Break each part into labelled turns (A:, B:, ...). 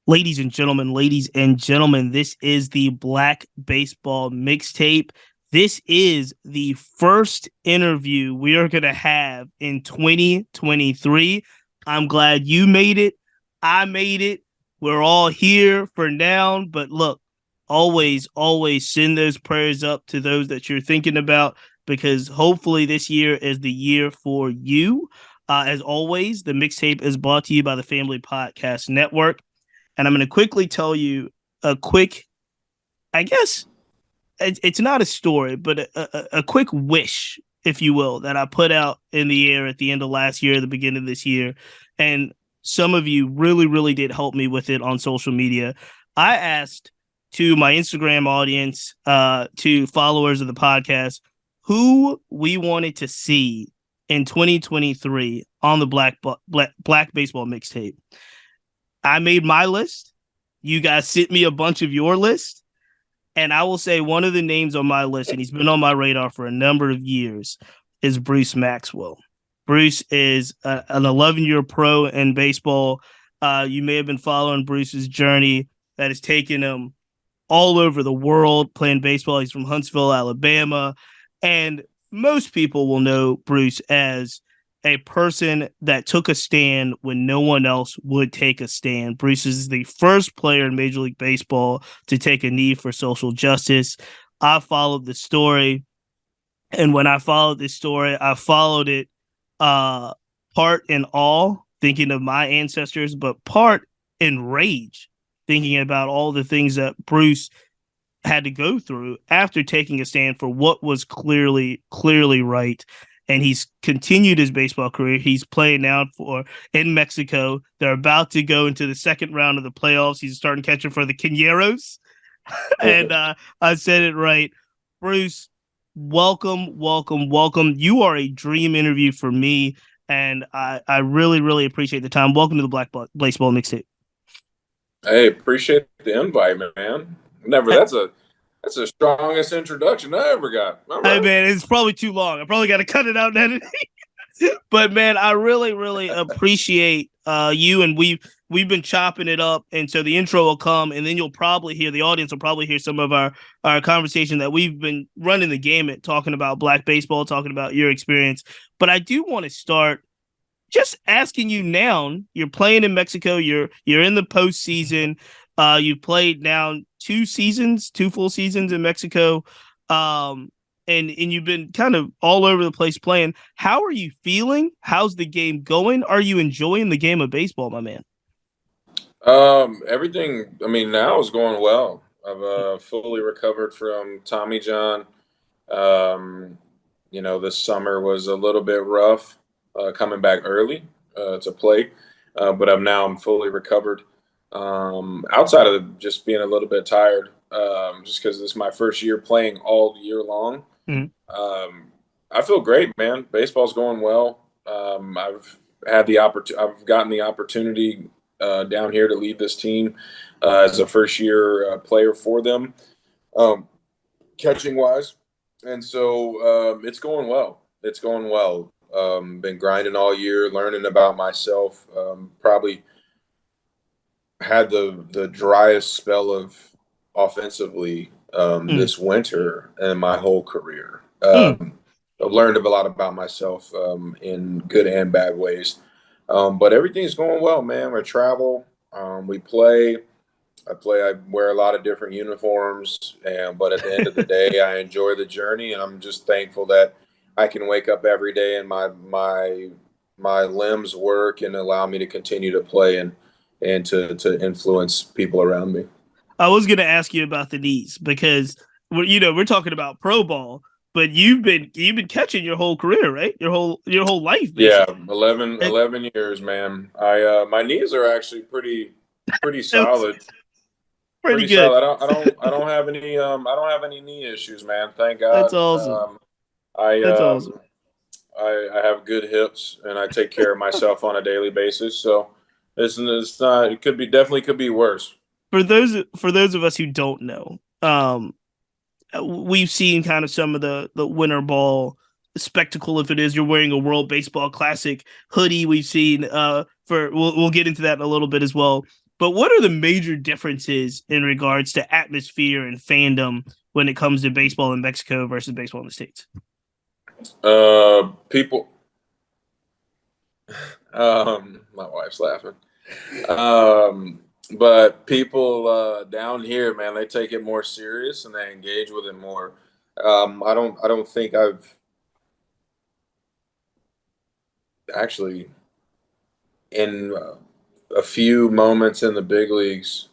A: Ladies and gentlemen, this is the Black Baseball Mixtape. This is the first interview we are going to have in 2023. I'm glad you made it. I made it. We're all here for now. But look, always send those prayers up to those that you're thinking about, because hopefully this year is the year for you. As always, the mixtape is brought to you by the Family Podcast Network. And I'm going to quickly tell you I guess it's not a story, but a quick wish, if you will, that I put out in the air at the end of last year, the beginning of this year. And some of you really did help me with it on social media. I asked to my Instagram audience, to followers of the podcast, who we wanted to see in 2023 on the Black Baseball Mixtape. I made my list. You guys sent me a bunch of your list. And I will say one of the names on my list, and he's been on my radar for a number of years, is Bruce Maxwell. Bruce is an 11-year pro in baseball. You may have been following Bruce's journey that has taken him all over the world playing baseball. He's from Huntsville, Alabama. And most people will know Bruce as a person that took a stand when no one else would take a stand. Bruce is the first player in Major League Baseball to take a knee for social justice. I followed the story, and when I followed this story, I followed it part in awe, thinking of my ancestors, but part in rage, thinking about all the things that Bruce had to go through after taking a stand for what was clearly right. And he's continued his baseball career. He's playing now in Mexico. They're about to go into the second round of the playoffs. He's a starting catcher for the Cañeros. And I said it right. Bruce, welcome. You are a dream interview for me, and I really appreciate the time. Welcome to the Black Baseball Mixtape.
B: Hey, appreciate the invite, man. That's the strongest introduction I ever got.
A: Right. Hey, man, it's probably too long. I probably got to cut it out and edit it. But, man, I really appreciate you, and we've been chopping it up, and so the intro will come, and then the audience will probably hear some of our conversation that we've been running the gamut, talking about Black baseball, talking about your experience. But I do want to start just asking you now. You're playing in Mexico. You're in the postseason. You've played now 2 full seasons in Mexico, and you've been kind of all over the place playing. How are you feeling? How's the game going? Are you enjoying the game of baseball, my man?
B: Everything, now is going well. I've fully recovered from Tommy John. This summer was a little bit rough, coming back early to play, but I'm fully recovered. Outside of just being a little bit tired, just because this is my first year playing all year long. Mm-hmm. I feel great, man. Baseball's going well. I've gotten the opportunity down here to lead this team as a first year player for them, catching wise, and so it's going well. Been grinding all year, learning about myself. Probably had the driest spell of offensively this winter in my whole career. I've learned a lot about myself in good and bad ways. But everything's going well, man. We travel, we play. I wear a lot of different uniforms, but at the end of the day, I enjoy the journey, and I'm just thankful that I can wake up every day and my limbs work and allow me to continue to play and to influence people around me.
A: I was going to ask you about the knees, because we're talking about pro ball, but you've been catching your whole career, right? Your whole life. Basically.
B: Yeah, 11 years, man. My knees are actually pretty solid.
A: Pretty good.
B: Solid. I don't have any knee issues, man. Thank God.
A: That's awesome.
B: That's awesome. I have good hips, and I take care of myself on a daily basis. So it's not. It definitely could be worse.
A: For those of us who don't know, we've seen kind of some of the winter ball spectacle. If it is, you're wearing a World Baseball Classic hoodie. We've seen we'll get into that in a little bit as well. But what are the major differences in regards to atmosphere and fandom when it comes to baseball in Mexico versus baseball in the States?
B: People. My wife's laughing. But people down here, man, they take it more serious and they engage with it more. I don't think I've actually in a few moments in the big leagues.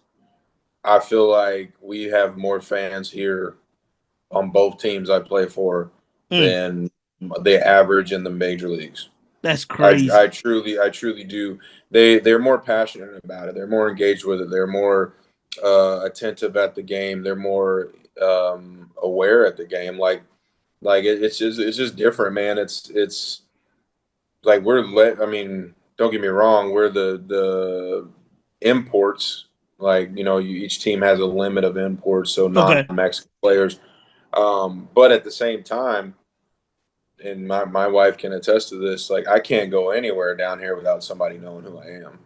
B: I feel like we have more fans here on both teams I play for
A: Mm,
B: than the average in the major leagues.
A: that's
B: I, I
A: crazy.
B: truly, I truly do. They're more passionate about it. They're more engaged with it. They're more attentive at the game. They're more aware at the game. It's just different, man. It's like I mean, don't get me wrong. We're the imports. Like each team has a limit of imports, so
A: Okay.
B: non-Mexican players. But at the same time, and my wife can attest to this, like I can't go anywhere down here without somebody knowing who I am.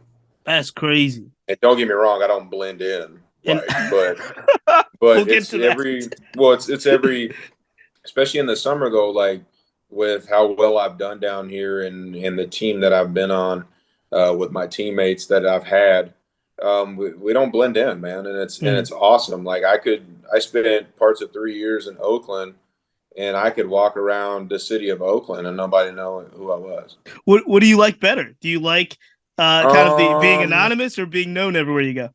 A: That's crazy.
B: And don't get me wrong, I don't blend in,
A: And
B: like, but
A: we'll
B: but
A: get
B: it's
A: to that.
B: every well, it's every, especially in the summer though, like with how well I've done down here and the team that I've been on, with my teammates that I've had, we don't blend in, man, and
A: Mm.
B: it's awesome. Like I spent parts of 3 years in Oakland, and I could walk around the city of Oakland and nobody know who I was.
A: What do you like better? Do you like kind of the being
B: Um,
A: anonymous or being known everywhere you go?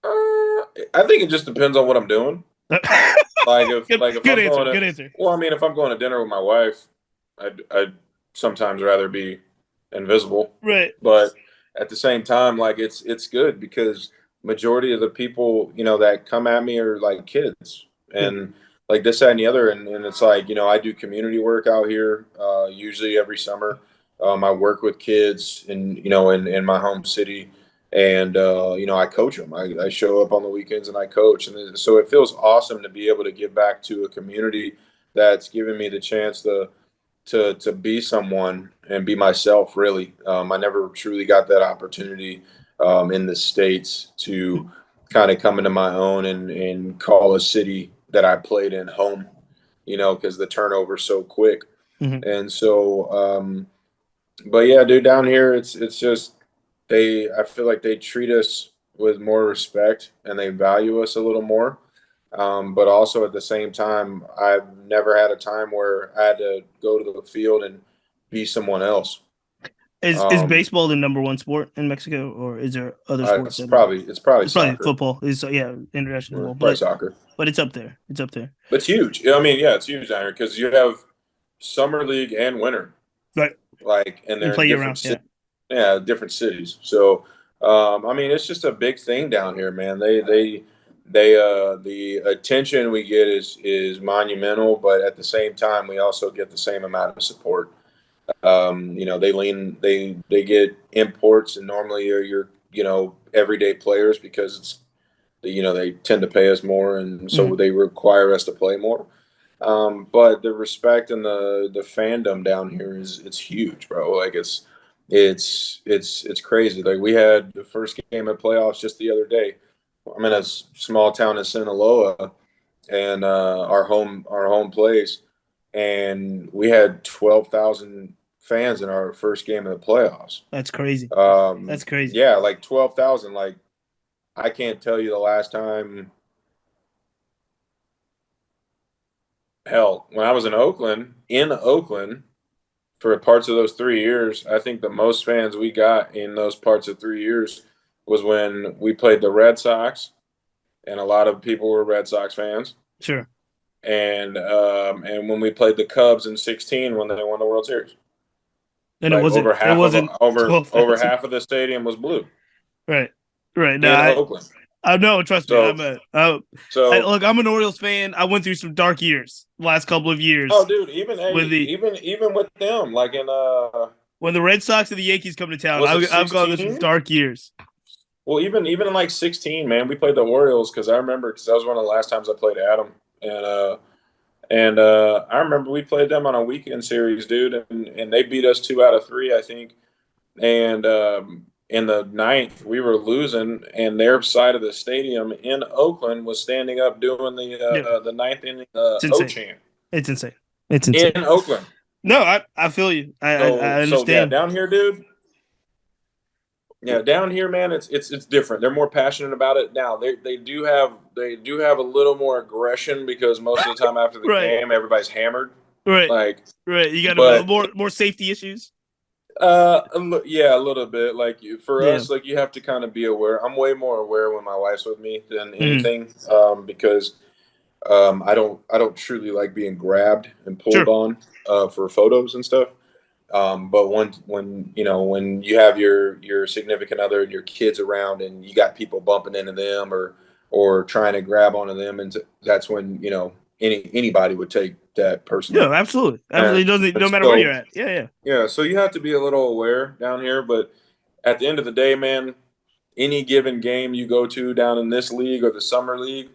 B: I think it just depends on what I'm doing. Like if
A: Good
B: I'm
A: answer.
B: going to,
A: Good answer.
B: well, I mean, if I'm going to dinner with my wife, I'd sometimes rather be invisible,
A: Right.
B: but at the same time, like it's good because majority of the people that come at me are like kids
A: Sure.
B: and like this, that, and the other, and it's like I do community work out here, usually every summer. I work with kids in my home city, and I coach them. I show up on the weekends and I coach, and so it feels awesome to be able to give back to a community that's given me the chance to be someone and be myself. Really, I never truly got that opportunity in the States to kind of come into my own and call a city that I played in home. Because the turnover's so quick,
A: Mhm.
B: and so. But yeah, dude, down here it's just I feel like they treat us with more respect and they value us a little more. But also at the same time, I've never had a time where I had to go to the field and be someone else.
A: Is
B: Um,
A: baseball the number one sport in Mexico, or is there other sports that are?
B: it's probably
A: It's probably
B: soccer.
A: football. Is yeah, international football,
B: Probably soccer.
A: but it's up there. It's up there.
B: But it's huge. I mean, yeah, it's huge down here because you have summer league and winter,
A: Right.
B: like, and
A: And
B: they're
A: play
B: in
A: year
B: different
A: round. Yeah.
B: cities. Yeah, different cities. So, I mean, it's just a big thing down here, man. The attention we get is monumental, but at the same time, we also get the same amount of support. They get imports, and normally are your everyday players because they tend to pay us more, and so
A: Mhm.
B: they require us to play more. But the respect and the fandom down here it's huge, bro. Like it's crazy. Like we had the first game of playoffs just the other day. I'm in a small town in Sinaloa, and our home place, and we had 12,000 fans in our first game of the playoffs.
A: That's crazy. That's crazy.
B: Yeah, like 12,000. Like I can't tell you the last time. Hell, when I was in Oakland for parts of those 3 years, I think the most fans we got in those parts of 3 years was when we played the Red Sox, and a lot of people were Red Sox fans.
A: Sure.
B: And when we played the Cubs in 16 when they won the World Series,
A: And it
B: like
A: wasn't.
B: over
A: It
B: half of
A: wasn't
B: over
A: 12,000.
B: over half of the stadium was blue
A: Right. Right. No,
B: in Oakland.
A: I know. Trust me.
B: So so
A: Look. I'm an Orioles fan. I went through some dark years. The last couple of
B: oh,
A: years
B: dude, even
A: with
B: hey,
A: the
B: even with them, like in
A: when the Red Sox and the Yankees come to town.
B: was it
A: I've gone through some
B: 16?
A: dark years.
B: Well, even in like 16, man, we played the Orioles because I remember because that was one of the last times I played Adam, and I remember we played them on a weekend series, dude, and they beat us 2 out of 3, I think. And in the ninth, we were losing, and their side of the stadium in Oakland was standing up doing
A: Yeah,
B: the ninth inning
A: it's
B: O
A: insane.
B: chant
A: It's insane. It's insane.
B: in Oakland.
A: No, I feel you. I
B: So yeah,
A: understand.
B: down here, dude. Yeah, down here, man, it's different. They're more passionate about it now. They do have a little more aggression because most of the time after the
A: Right,
B: game, everybody's hammered.
A: right,
B: Like,
A: right. You got
B: but
A: more safety issues.
B: yeah, a little bit. Like for
A: Yeah.
B: us, like you have to kind of be aware. I'm way more aware when my wife's with me than
A: Hmm.
B: anything, because I don't truly like being grabbed and pulled
A: Sure.
B: on for photos and stuff. But when you have your significant other and your kids around and you got people bumping into them or trying to grab onto them, and that's when anybody would take that
A: Yeah,
B: personally.
A: absolutely.
B: And,
A: Absolutely. It doesn't
B: and
A: no matter where you're
B: so
A: at. Yeah, yeah.
B: yeah, so you have to be a little aware down here. But at the end of the day, man, any given game you go to down in this league or the summer league,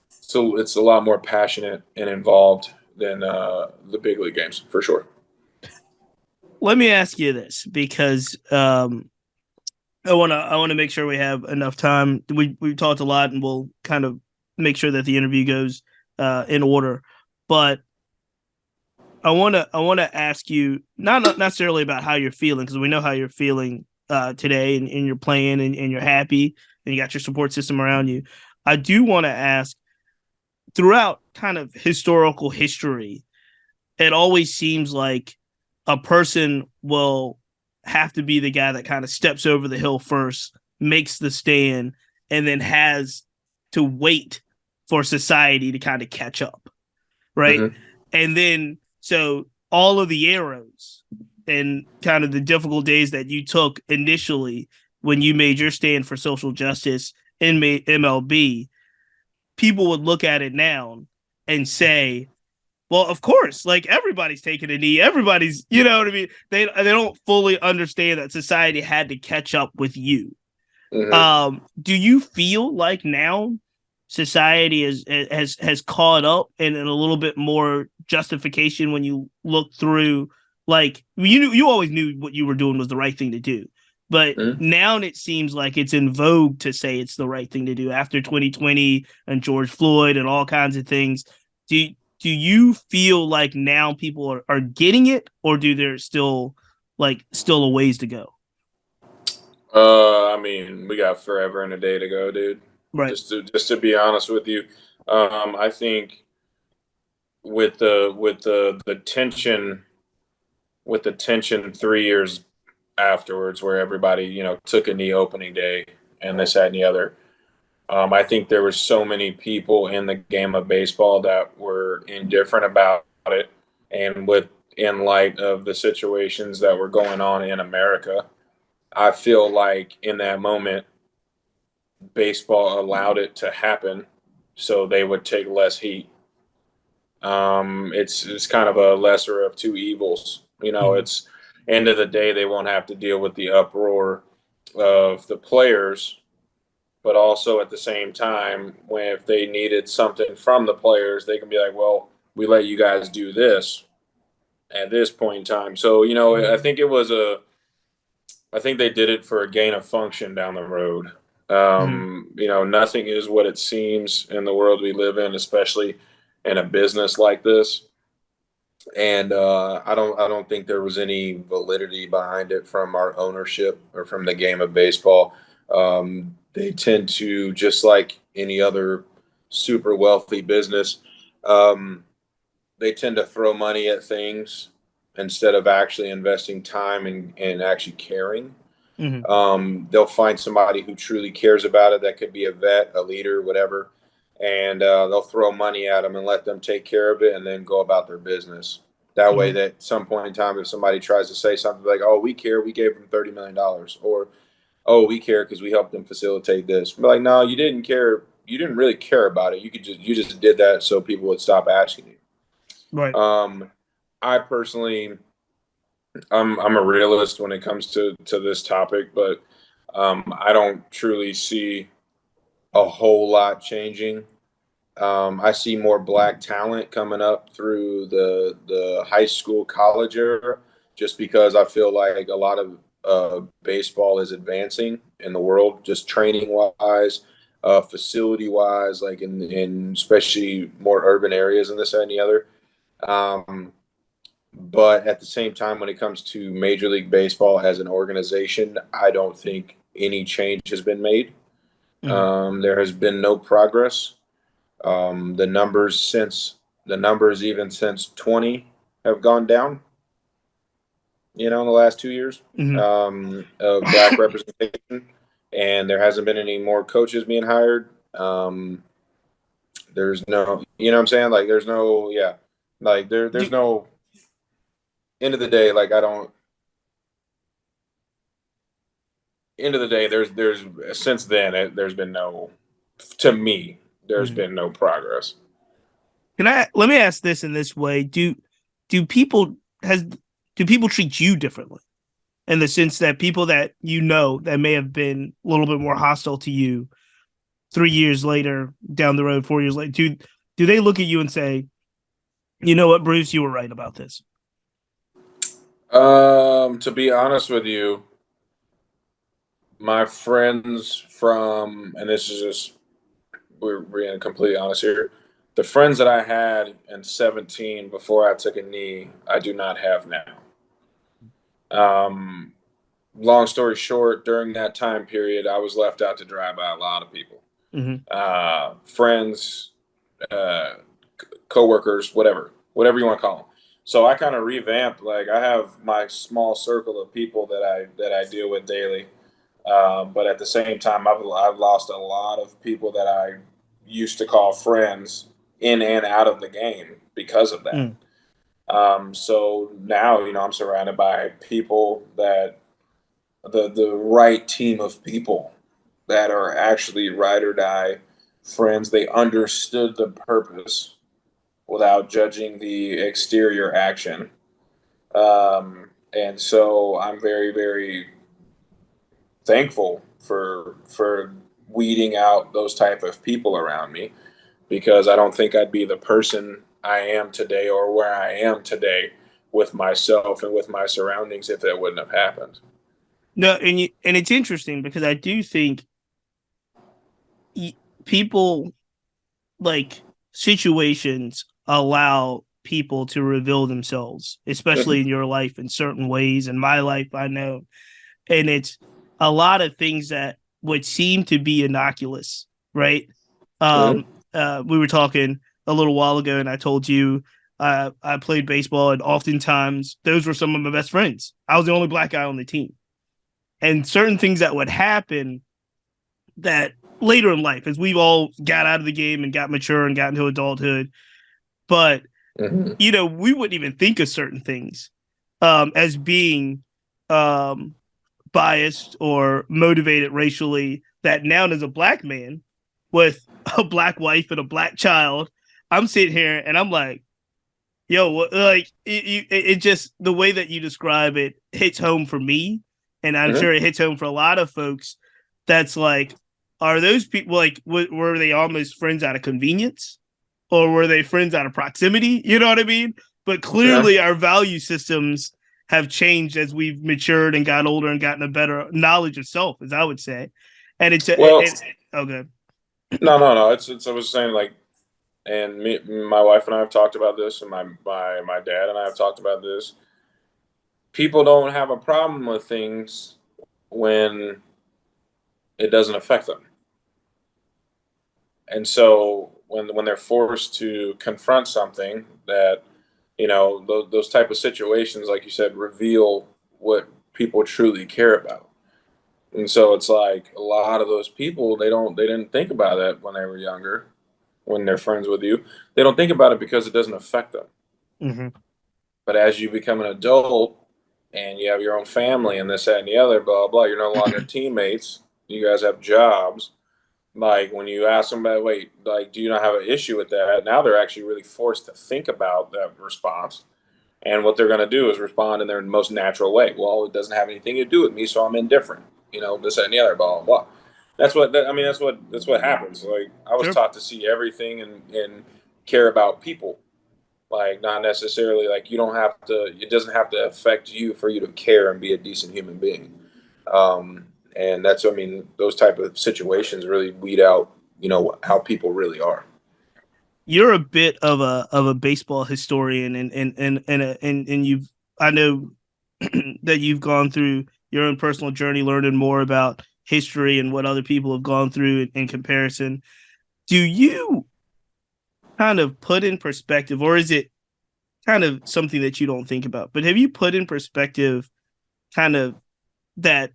B: so it's a lot more passionate and involved than the big league games for sure.
A: Let me ask you this because I wanna make sure we have enough time. We talked a lot and we'll kind of make sure that the interview goes in order. But I wanna ask you not necessarily about how you're feeling because we know how you're feeling today and you're playing and you're happy and you got your support system around you. I do want to ask throughout kind of historical history, it always seems like a person will have to be the guy that kind of steps over the hill first, makes the stand, and then has to wait for society to kind of catch up, right?
B: Hmm.
A: And then so all of the arrows and kind of the difficult days that you took initially when you made your stand for social justice in MLB, people would look at it now and say, well, of course, like everybody's taking a knee. Everybody's, you know what I mean? They don't fully understand that society had to catch up with you.
B: Hmm.
A: Do you feel like now society has caught up and a little bit more justification when you look through like you always knew what you were doing was the right thing to do. But
B: Hmm.
A: now it seems like it's in vogue to say it's the right thing to do after 2020 and George Floyd and all kinds of things. Do do you feel like now people are getting it or do there still a ways to go?
B: I mean, we got forever and a day to go, dude.
A: Right.
B: Just to be honest with you, I think with the tension, 3 years afterwards, where everybody took a knee opening day and this that and the other. I think there were so many people in the game of baseball that were indifferent about it, and in light of the situations that were going on in America, I feel like in that moment baseball allowed it to happen so they would take less heat. It's kind of a lesser of two evils.
A: Mhm.
B: It's end of the day they won't have to deal with the uproar of the players, but also at the same time, when if they needed something from the players, they can be like, well, we let you guys do this at this point in time. So I think they did it for a gain of function down the road.
A: Mhm.
B: Nothing is what it seems in the world we live in, especially in a business like this. And I don't think there was any validity behind it from our ownership or from the game of baseball. They tend to, just like any other super wealthy business, um, they tend to throw money at things instead of actually investing time and actually caring.
A: Mhm.
B: They'll find somebody who truly cares about it. That could be a vet, a leader, whatever, and they'll throw money at them and let them take care of it, and then go about their business. That way,
A: Mhm.
B: that at some point in time, if somebody tries to say something like, "Oh, we care, we gave them $30 million," or "Oh, we care because we helped them facilitate this," but like, no, you didn't care. You didn't really care about it. You just did that so people would stop asking
A: Right.
B: you. I personally, I'm a realist when it comes to this topic, but I don't truly see a whole lot changing. I see more black talent coming up through the high school college era, just because I feel like a lot of baseball is advancing in the world, just training wise, facility wise, like in especially more urban areas and this that, and the other. Um, but at the same time, when it comes to Major League Baseball as an organization, I don't think any change has been made.
A: Mhm.
B: There has been no progress. The numbers even since 20 have gone down. In the last 2 years,
A: Mhm.
B: of black representation, and there hasn't been any more coaches being hired. There's no, what I'm saying? Like, there's no, yeah, like there's
A: Do,
B: no end of the day. Like, I don't. End of the day, there's since then there's been no, to me, there's
A: mhm.
B: been no progress.
A: Let me ask this in this way. Do people has do people treat you differently in the sense that people that that may have been a little bit more hostile to you 3 years later down the road, 4 years later, do they look at you and say, you know what, Bruce, you were right about this?
B: To be honest with you, my friends from, and this is just, we're being completely honest here. The friends that I had in 17 before I took a knee, I do not have now. Um, Long story short, during that time period, I was left out to dry by a lot of people,
A: Mm-hmm.
B: friends, uh, coworkers, whatever you want to call them. So I kind of revamped. Like, I have my small circle of people that I deal with daily. But at the same time, I've lost a lot of people that I used to call friends in and out of the game because of that.
A: Mm.
B: So now, I'm surrounded by people that the right team of people that are actually ride or die friends. They understood the purpose without judging the exterior action. And so I'm very, very thankful for weeding out those type of people around me, because I don't think I'd be the person I am today or where I am today with myself and with my surroundings if that wouldn't have happened.
A: No, and it's interesting because I do think people like situations allow people to reveal themselves, especially in your life in certain ways. In my life, I know, and it's a lot of things that would seem to be innocuous, right?
B: Mm-hmm.
A: We were talking a little while ago, and I told you I played baseball, and oftentimes those were some of my best friends. I was the only black guy on the team, and certain things that would happen that later in life, as we've all got out of the game and got mature and got into adulthood, but
B: Mm-hmm.
A: we wouldn't even think of certain things as being um, biased or motivated racially. That now, as a black man with a black wife and a black child, I'm sitting here and I'm like, yo, like it just the way that you describe it hits home for me, and I'm
B: Mm-hmm.
A: sure it hits home for a lot of folks. That's like, are those people like were they almost friends out of convenience, or were they friends out of proximity? You know what I mean? But
B: Yeah.
A: clearly, our value systems have changed as we've matured and got older and gotten a better knowledge of self, as I would say. And
B: Well,
A: okay.
B: no. It's I was saying, like, and my wife and I have talked about this, and my dad and I have talked about this. People don't have a problem with things when it doesn't affect them. And so when they're forced to confront something that, those type of situations, like you said, reveal what people truly care about. And so it's like a lot of those people, they didn't think about that when they were younger, when they're friends with you. They don't think about it because it doesn't affect them.
A: Mm-hmm.
B: But as you become an adult and you have your own family and this, that, and the other, blah, blah, you're no longer teammates. You guys have jobs. Like, when you ask somebody, wait, like, do you not have an issue with that? Now they're actually really forced to think about that response. And what they're going to do is respond in their most natural way. Well, it doesn't have anything to do with me, so I'm indifferent. This, that, and the other, blah, blah, blah. That's what happens. Like, I was
A: Sure.
B: taught to see everything and care about people. Like, not necessarily like you don't have to. It doesn't have to affect you for you to care and be a decent human being. And that's, I mean, those type of situations really weed out, how people really are.
A: You're a bit of a baseball historian, and you've I know that you've gone through your own personal journey, learning more about history and what other people have gone through in comparison. Do you kind of put in perspective, or is it kind of something that you don't think about? But have you put in perspective kind of that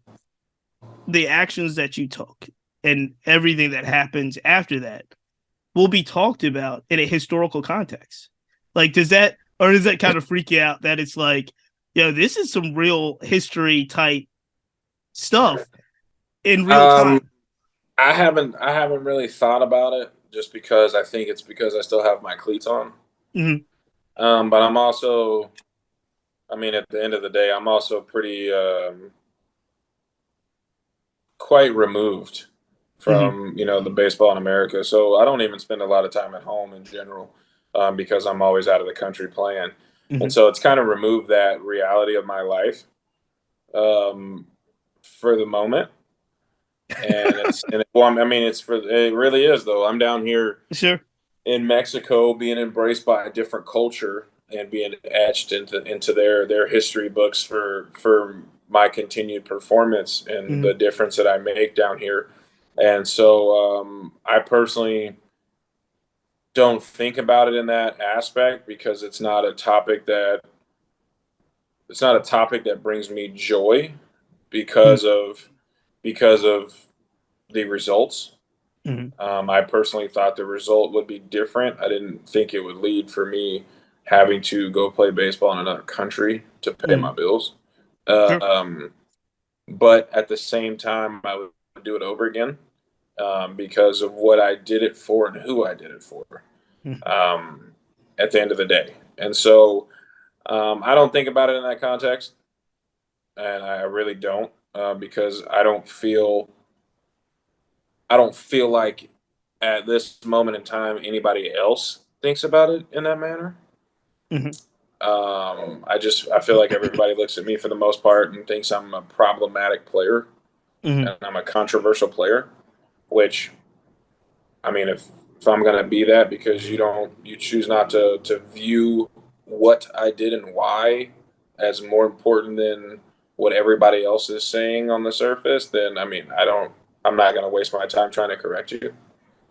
A: the actions that you took and everything that happens after that will be talked about in a historical context? Like, does that kind of freak you out that it's like, this is some real history type stuff in real
B: Um,
A: time?
B: I haven't really thought about it, just because I think it's because I still have my cleats on.
A: Mm-hmm.
B: But I'm also, I mean, at the end of the day, I'm also pretty quite removed
A: Mm-hmm.
B: from the baseball in America. So I don't even spend a lot of time at home in general, because I'm always out of the country playing, and
A: Mm-hmm.
B: so it's kind of removed that reality of my life, um, for the moment. And well, I mean, it really is though. I'm down here
A: Sure.
B: in Mexico, being embraced by a different culture and being etched into their history books for my continued performance and
A: Mm-hmm.
B: the difference that I make down here. And so, I personally don't think about it in that aspect, because it's not a topic that brings me joy, because of the results.
A: Mm-hmm.
B: I personally thought the result would be different. I didn't think it would lead for me having to go play baseball in another country to pay
A: Mm-hmm.
B: my bills.
A: Sure.
B: Um, but at the same time, I would do it over again, because of what I did it for and who I did it for,
A: Mm-hmm.
B: um, at the end of the day. And so, I don't think about it in that context, and I really don't, because I don't feel like at this moment in time anybody else thinks about it in that manner.
A: Mm-hmm.
B: I feel like everybody looks at me for the most part and thinks I'm a problematic player
A: Mm-hmm.
B: and I'm a controversial player, which, I mean, if I'm gonna be that because you choose not to view what I did and why as more important than what everybody else is saying on the surface, then I mean, I'm not gonna waste my time trying to correct you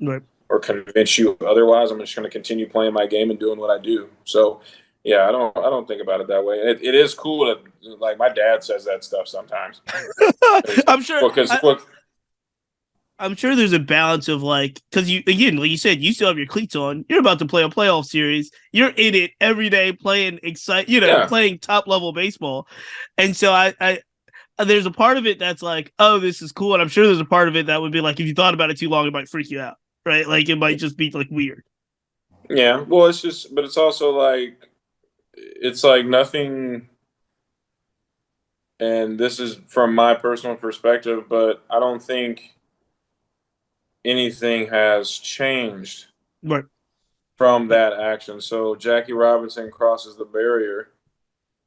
A: Right.
B: or convince you otherwise. I'm just going to continue playing my game and doing what I do. So, yeah, I don't think about it that way. It is cool to, like, my dad says that stuff sometimes.
A: I'm sure.
B: Well, because look,
A: I'm sure there's a balance of like, because you, again, like you said, you still have your cleats on. You're about to play a playoff series. You're in it every day, playing
B: yeah,
A: playing top level baseball. And so I there's a part of it that's like, oh, this is cool, and I'm sure there's a part of it that would be like, if you thought about it too long, it might freak you out, right? Like it might just be like weird.
B: yeah. Well, but it's also like, it's like nothing. And this is from my personal perspective, but I don't think anything has changed
A: Right.
B: from that action. So Jackie Robinson crosses the barrier,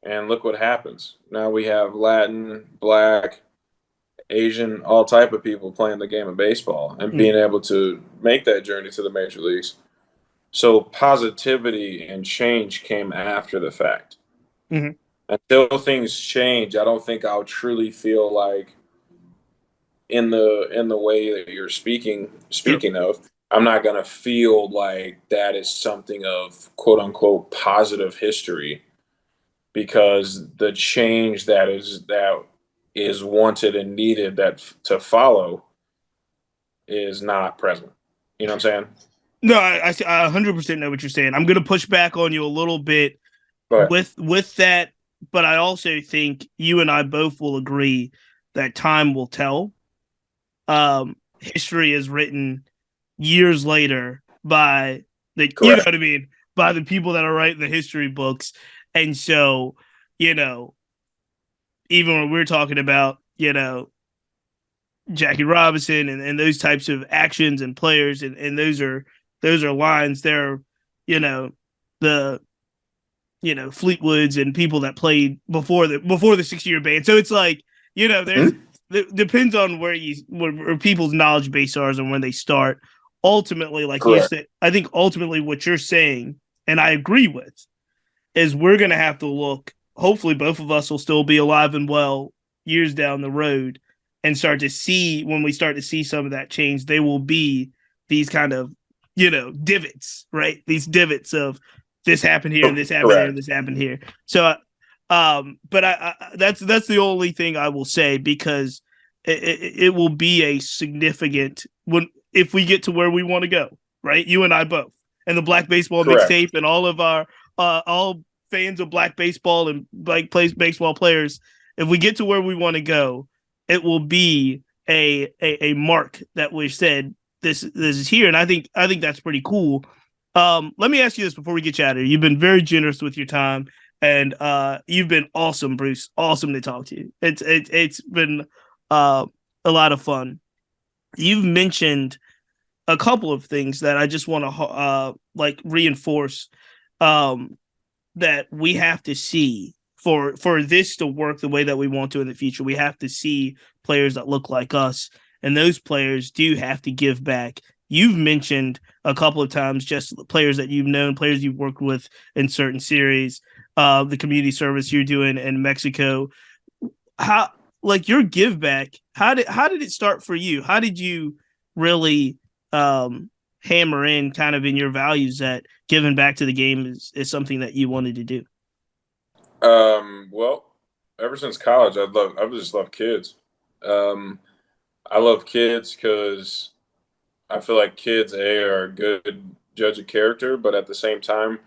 B: and look what happens. Now we have Latin, Black, Asian, all type of people playing the game of baseball and
A: Mm-hmm.
B: being able to make that journey to the major leagues. So positivity and change came after the fact.
A: Mm-hmm.
B: Until things change, I don't think I'll truly feel like, in the way that you're
A: Sure.
B: speaking of, I'm not going to feel like that is something of quote unquote positive history, because the change that is wanted and needed to follow is not present. You know what I'm saying?
A: No, I 100% know what you're saying. I'm gonna push back on you a little bit
B: But
A: with that, but I also think you and I both will agree that time will tell. History is written years later by you know
B: correct.
A: what I mean, by the people that are writing the history books, and so you know, even when we're talking about Jackie Robinson and those types of actions and players, and those are lines. They're you know the Fleetwoods and people that played before the 6-year ban. So it's like, there's it depends on where people's knowledge base are and when they start. Ultimately, like you
B: Correct.
A: said, I think ultimately what you're saying, and I agree with, is we're gonna have to look. Hopefully, both of us will still be alive and well years down the road, and start to see when we start to see some of that change. They will be these kind of divots, right? These divots of this happened here and this happened here and
B: Correct.
A: this happened here. So, but that's the only thing I will say, because it will be a significant when if we get to where we want to go, right? You and I both, and the Black Baseball
B: Correct.
A: Mixtape, and all of our all fans of black baseball and black baseball players. If we get to where we want to go, it will be a mark that we said this is here, and I think that's pretty cool. Let me ask you this before we get you out of here. You've been very generous with your time, and you've been awesome, Bruce. Awesome to talk to you. It's been a lot of fun. You've mentioned a couple of things that I just want to reinforce, that we have to see for this to work the way that we want to in the future. We have to see players that look like us, and those players do have to give back. You've mentioned a couple of times just players that you've known, players you've worked with in certain series, the community service you're doing in Mexico. How, like, your give back, how did it start for you? How did you really hammer in kind of in your values that giving back to the game is something that you wanted to do?
B: Well, ever since college, I've just loved kids. Um, I love kids because I feel like kids are a good judge of character, but at the same time,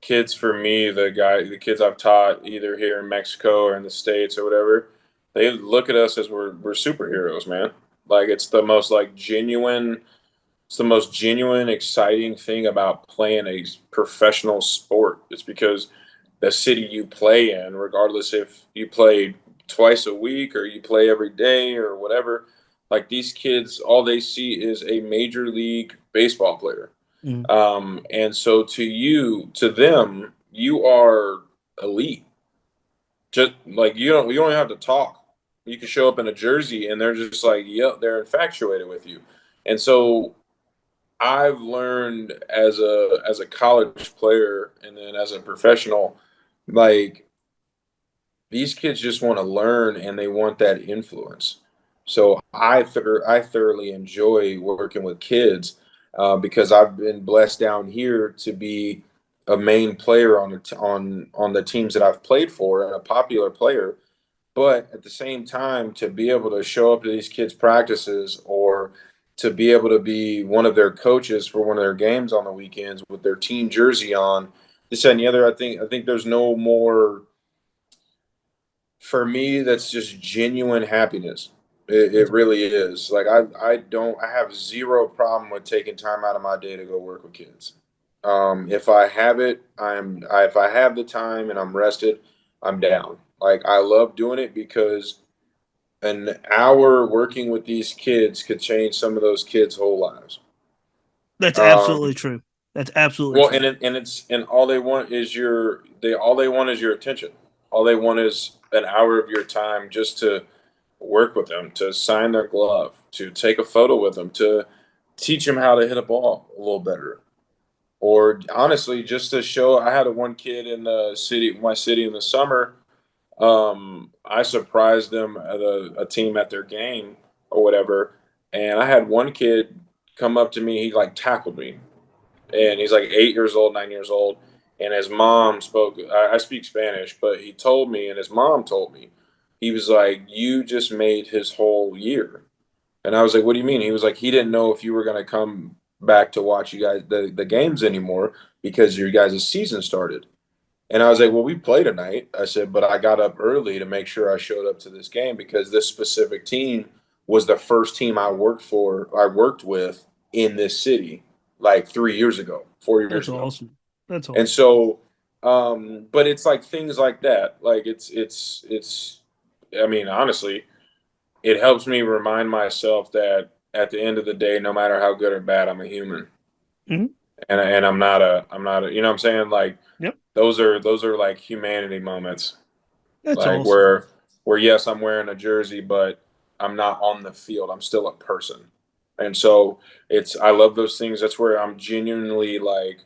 B: kids for me, the kids I've taught either here in Mexico or in the States or whatever, they look at us as we're superheroes, man. Like it's the most genuine, exciting thing about playing a professional sport. It's because the city you play in, regardless if you play twice a week or you play every day or whatever, like these kids, all they see is a major league baseball player.
A: Mm.
B: And so to them, you are elite. Just like you don't have to talk. You can show up in a jersey and they're just like, yep, they're infatuated with you. And so I've learned as a college player and then as a professional, like these kids just want to learn and they want that influence. So I thoroughly enjoy working with kids because I've been blessed down here to be a main player on the teams that I've played for and a popular player. But at the same time, to be able to show up to these kids' practices or to be able to be one of their coaches for one of their games on the weekends with their team jersey on, this and the other, I think there's no more for me that's just genuine happiness. It
A: That's
B: really is. Like I have zero problem with taking time out of my day to go work with kids. If I have it, if I have the time and I'm rested, I'm down. Like I love doing it because an hour working with these kids could change some of those kids' whole lives.
A: that's
B: Um,
A: absolutely true. That's absolutely
B: well,
A: true.
B: and all they want is all they want is your attention. All they want is an hour of your time just to work with them, to sign their glove, to take a photo with them, to teach them how to hit a ball a little better. Or honestly, just to show, I had one kid in my city in the summer. I surprised them at a team at their game or whatever, and I had one kid come up to me. He like tackled me, and he's like 8 years old, 9 years old, and his mom spoke. I speak Spanish, but he told me, and his mom told me, he was like, "You just made his whole year." And I was like, "What do you mean?" He was like, "He didn't know if you were going to come back to watch you guys the games anymore because your guys' season started." And I was like, "Well, we play tonight." I said, "But I got up early to make sure I showed up to this game because this specific team was the first team I worked with in this city like 3 years ago, 4 years
A: That's
B: ago."
A: awesome. That's
B: And
A: awesome.
B: so, but it's like things like that. Like I mean, honestly, it helps me remind myself that at the end of the day, no matter how good or bad, I'm a human.
A: Mhm.
B: and I'm not a, you know what I'm saying? Like
A: Yep.
B: those are like humanity moments.
A: That's
B: Like
A: awesome.
B: where yes, I'm wearing a jersey, but I'm not on the field. I'm still a person. And so I love those things. That's where I'm genuinely like,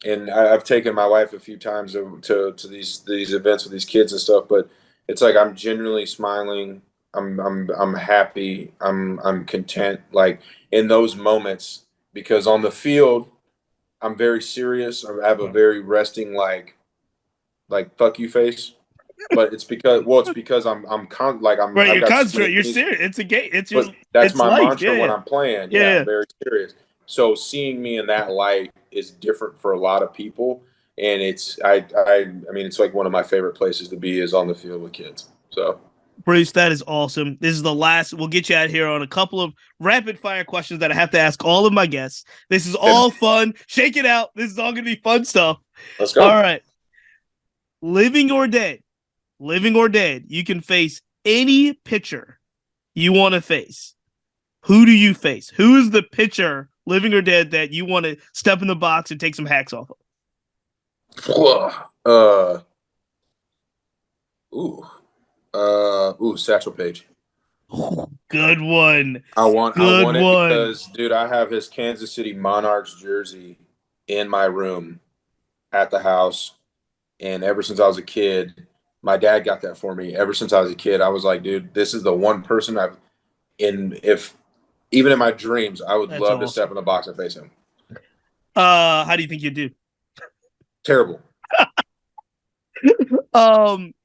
B: and I've taken my wife a few times to these events with these kids and stuff, but it's like I'm genuinely smiling. I'm happy. I'm content. Like in those moments, because on the field, I'm very serious. I have a very resting like fuck you face. But it's because
A: Right,
B: I've
A: you're
B: got so many
A: concentrating. You're
B: things.
A: serious. It's a game. It's your.
B: But that's
A: It's
B: my
A: life.
B: mantra
A: Yeah,
B: when
A: yeah,
B: I'm playing.
A: yeah,
B: Yeah,
A: yeah.
B: I'm very serious. So seeing me in that light is different for a lot of people, and I mean it's like one of my favorite places to be is on the field with kids. So
A: Bruce, that is awesome. This is the last. We'll get you out here on a couple of rapid fire questions that I have to ask all of my guests. This is
B: yeah,
A: all fun. Shake it out. This is all going to be fun stuff.
B: let's
A: All
B: go.
A: right. Living or dead, living or dead, you can face any pitcher you want to face. Who do you face? Who is the pitcher, living or dead, that you want to step in the box and take some hacks off
B: Uh, ooh, Satchel Paige.
A: of? Good one.
B: I
A: Good
B: want it
A: one.
B: because, dude, I have his Kansas City Monarchs jersey in my room at the house, and ever since I was a kid, my dad got that for me. Ever since I was a kid, I was like, dude, this is the one person I've in if even in my dreams, I would
A: That's
B: love to step
A: awesome.
B: in the box and face him.
A: How do you think you do?
B: Terrible.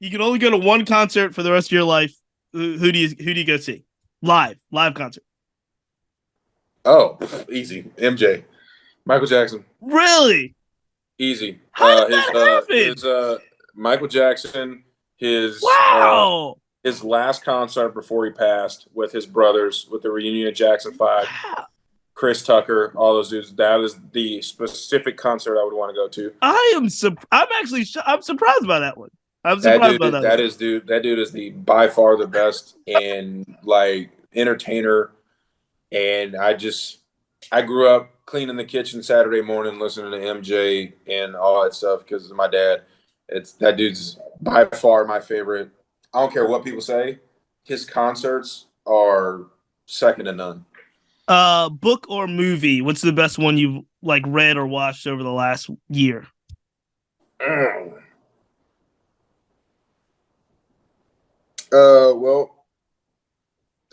A: You can only go to one concert for the rest of your life. Who do you go see? Live concert.
B: Oh, easy. MJ, Michael Jackson,
A: Really?
B: easy.
A: How did that happen?
B: His Michael Jackson, his
A: Wow.
B: his last concert before he passed with his brothers with the reunion of Jackson Five,
A: Wow.
B: Chris Tucker, all those dudes. That is the specific concert I would want to go to.
A: I'm actually I'm surprised by that one. I'm
B: That
A: surprised by
B: dude,
A: that one.
B: that dude is the by far the best and like entertainer. And I grew up cleaning the kitchen Saturday morning, listening to MJ and all that stuff because of my dad. It's that dude's by far my favorite. I don't care what people say. His concerts are second to none.
A: Book or movie? What's the best one you've like read or watched over the last year?
B: Mm. Well,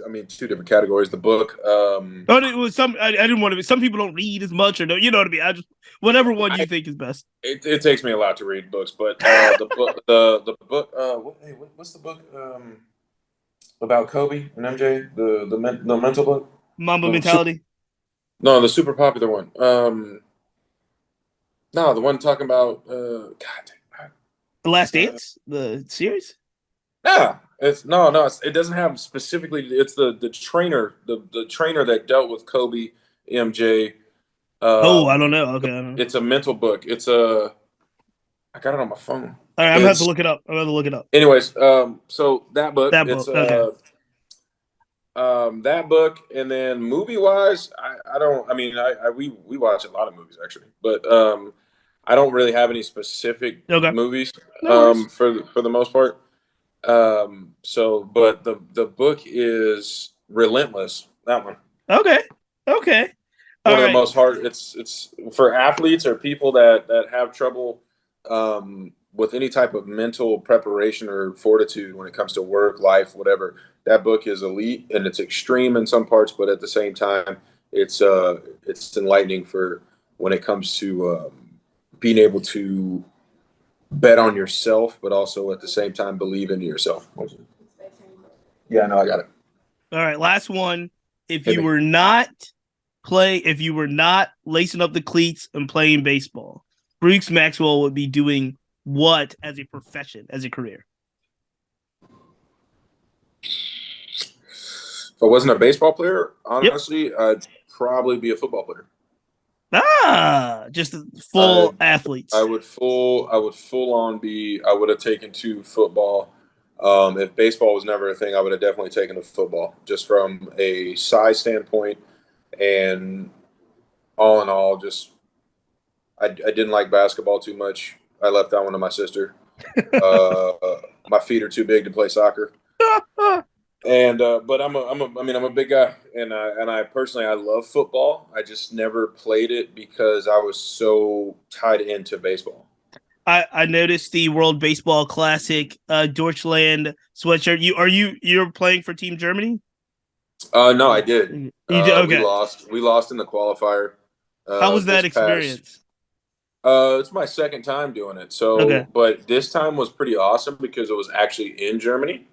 B: I mean, two different categories. The book.
A: Oh, it was some. I didn't want to. Some people don't read as much, or no, you know what I mean. I just whatever one you
B: I
A: think is best.
B: it takes me a lot to read books, but the book the book what's the book about Kobe and MJ the mental book
A: Mamba
B: the super,
A: mentality.
B: no the super popular one no the one talking about
A: The Last
B: uh,
A: Dance, the series.
B: nah it doesn't have specifically it's the trainer the trainer that dealt with Kobe MJ
A: Oh, I don't
B: um
A: know. Okay, I don't know.
B: it's a mental book it's a I got it on my phone
A: All right, I'm gonna have to
B: it's
A: look it up. I'm gonna have to look it up.
B: anyways so that book
A: That book. Okay.
B: that book and then movie wise I don't I mean we watch a lot of movies actually but I don't really have any specific
A: Okay.
B: movies
A: No worries.
B: for the most part so but the book is Relentless, that
A: Okay. Okay. All
B: one of the
A: right.
B: most hard it's for athletes or people that have trouble with any type of mental preparation or fortitude when it comes to work life whatever. That book is elite and it's extreme in some parts but at the same time it's enlightening for when it comes to being able to bet on yourself but also at the same time believe in yourself. Yeah, no, I got it.
A: All right. Last one. If
B: Hit
A: you
B: me.
A: were not if you were not lacing up the cleats and playing baseball, Bruce Maxwell would be doing what as a profession, as a career?
B: If I wasn't a baseball player,
A: Yep.
B: honestly, I'd probably be a football player.
A: Just
B: I
A: full athletes.
B: I would full on be I would have taken to football. If baseball was never a thing, I would have definitely taken to football, just from a size standpoint and all in all, just I didn't like basketball too much. I left that one to my sister. Uh, my feet are too big to play soccer. And but I'm a big guy, and I personally I love football. I just never played it because I was so tied into baseball.
A: I noticed the World Baseball Classic Deutschland sweatshirt. You're playing for Team Germany?
B: No, I did.
A: You did
B: We
A: okay.
B: lost. We lost in the qualifier.
A: How was that
B: This past.
A: experience?
B: It's my second time doing it.
A: Okay.
B: So, but this time was pretty awesome because it was actually in Germany.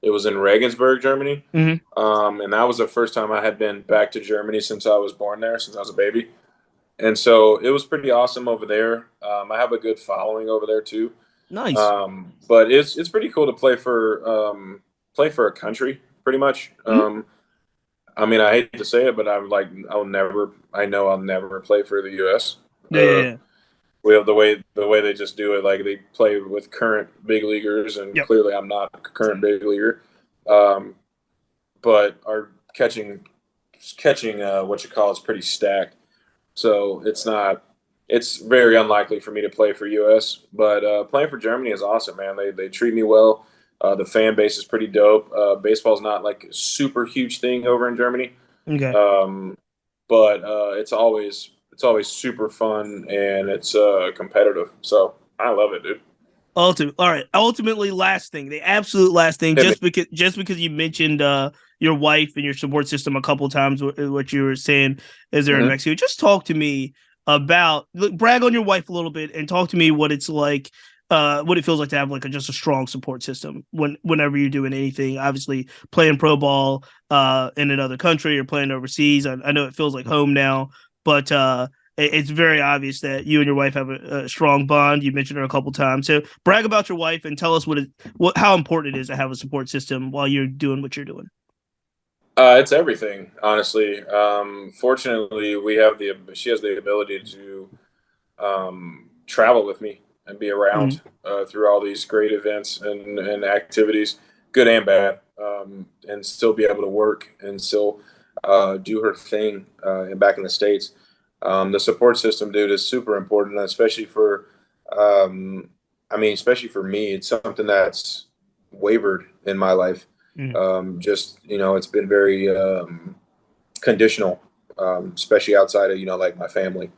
B: It was in Regensburg, Germany.
A: Hmm.
B: And that was the first time I had been back to Germany since I was born there, since I was a baby. And so it was pretty awesome over there. I have a good following over there too.
A: Nice.
B: But it's pretty cool to play for a country, pretty much.
A: Hmm.
B: I mean, I hate to say it, but I'm like, I know I'll never play for the U.S.
A: Yeah, yeah, yeah.
B: We have the way they just do it. Like they play with current big leaguers, and
A: Yep.
B: clearly I'm not a current big leaguer. Um, but our catching what you call is pretty stacked. So it's not. It's very unlikely for me to play for U.S. But playing for Germany is awesome, man. They treat me well. The fan base is pretty dope. Baseball's not like a super huge thing over in Germany,
A: Okay.
B: um, but it's always super fun and it's competitive. So I love it, dude.
A: All right. Ultimately, last thing, the absolute last thing,
B: Hit me.
A: just because you mentioned your wife and your support system a couple times, what you were saying is there in
B: Mhm.
A: Mexico. Just talk to me about brag on your wife a little bit and talk to me what it's like, what it feels like to have like just a strong support system whenever you're doing anything. Obviously, playing pro ball in another country or playing overseas. I know it feels like home now, but it's very obvious that you and your wife have a strong bond. You mentioned her a couple times. So brag about your wife and tell us how important it is to have a support system while you're doing what you're doing.
B: It's everything, honestly. Fortunately, she has the ability to travel with me and be
A: Mm-hmm.
B: around through all these great events and activities, good and bad, and still be able to work and still do her thing and back in the States. The support system, dude, is super important, especially um, especially for me. It's something that's wavered in my life.
A: Mm-hmm.
B: Just, it's been very conditional, especially outside of, like my family.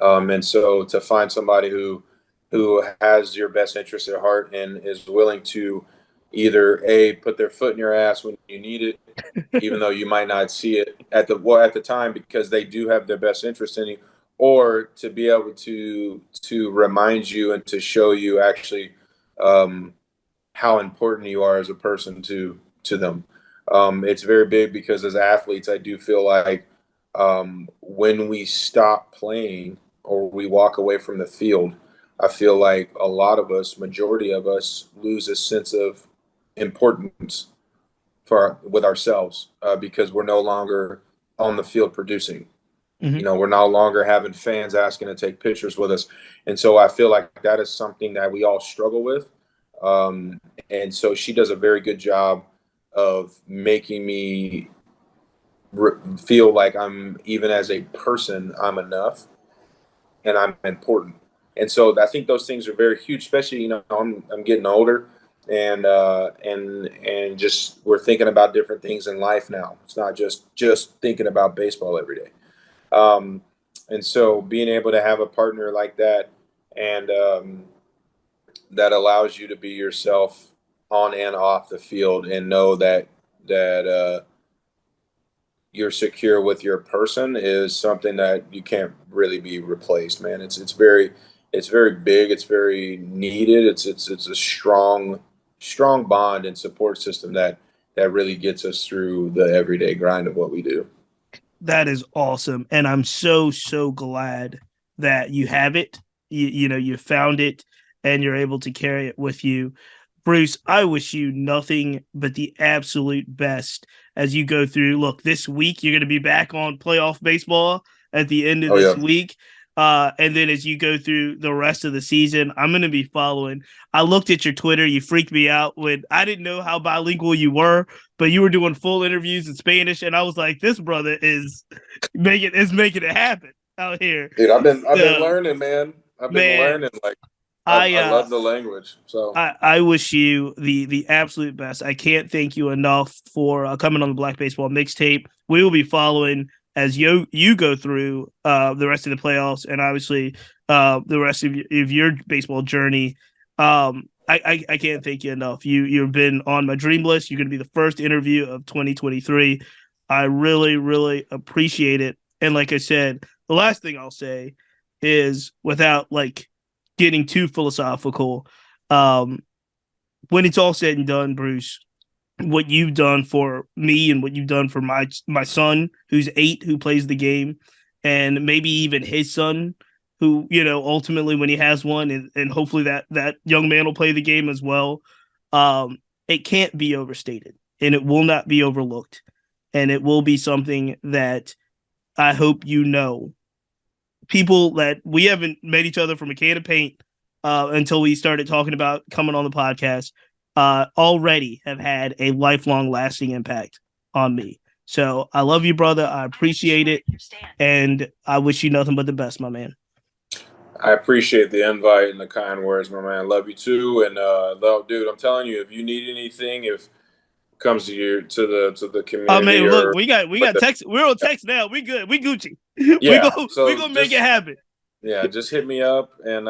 B: And so to find somebody who has your best interest at heart and is willing to either put their foot in your ass when you need it, even though you might not see it at the time because they do have their best interest in you, or to be able to remind you and to show you actually um, how important you are as a person to them. It's very big because as athletes, I do feel like when we stop playing or we walk away from the field, I feel like a lot of us, majority of us, lose a sense of importance with ourselves because we're no longer on the field producing.
A: Mm-hmm.
B: We're no longer having fans asking to take pictures with us, and so I feel like that is something that we all struggle with. Um, and so she does a very good job of making me feel like I'm even as a person, I'm enough and I'm important. And so I think those things are very huge, especially I'm getting older, and just we're thinking about different things in life now. It's not just thinking about baseball every day. Um, and so being able to have a partner like that and that allows you to be yourself on and off the field and know that you're secure with your person is something that you can't really be replaced, man. It's very big. It's very needed. It's a strong bond and support system that really gets us through the everyday grind of what we do.
A: That is awesome. And I'm so glad that you have it. You found it and you're able to carry it with you. Bruce, I wish you nothing but the absolute best as you go through. Look, this week you're going to be back on playoff baseball at the end of
B: Oh
A: this
B: yeah.
A: week. And then as you go through the rest of the season, I'm going to be following. I looked at your Twitter. You freaked me out when I didn't know how bilingual you were, but you were doing full interviews in Spanish. And I was like, this brother is making it happen. out here.
B: Dude, I've been
A: So,
B: learning, man. I've been
A: man,
B: learning. Like
A: I
B: I love the language. So
A: I wish you the absolute best. I can't thank you enough for coming on the Black Baseball Mixtape. We will be following as you go through the rest of the playoffs and obviously the rest of your baseball journey. I can't thank you enough. You've been on my dream list. You're going to be the first interview of 2023. I really appreciate it. And like I said, the last thing I'll say is without like getting too philosophical. Um, when it's all said and done, Bruce, what you've done for me and what you've done for my son, who's 8, who plays the game, and maybe even his son, who ultimately when he has one, and hopefully that young man will play the game as well. It can't be overstated, and it will not be overlooked, and it will be something that I hope people that we haven't met each other from a can of paint until we started talking about coming on the podcast already have had a lifelong lasting impact on me. So I love you, brother. I appreciate it. And I wish you nothing but the best, my man.
B: I appreciate the invite and the kind words, my man. Love you too. And dude, I'm telling you, if you need anything, if it comes to you to the
A: Oh man,
B: community
A: look,
B: or
A: we got text. We're on text now. We good. We Gucci.
B: yeah,
A: We
B: so
A: gonna make it
B: just
A: happen.
B: yeah, just hit me up. And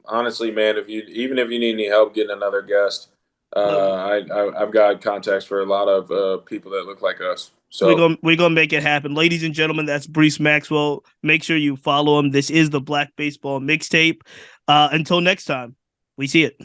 B: honestly, man, if you need any help getting another guest, I've got contacts for a lot of people that look like us. So
A: We're gonna make it happen, ladies and gentlemen. That's Bruce Maxwell. Make sure you follow him. This is the Black Baseball Mixtape. Until next time, we see it.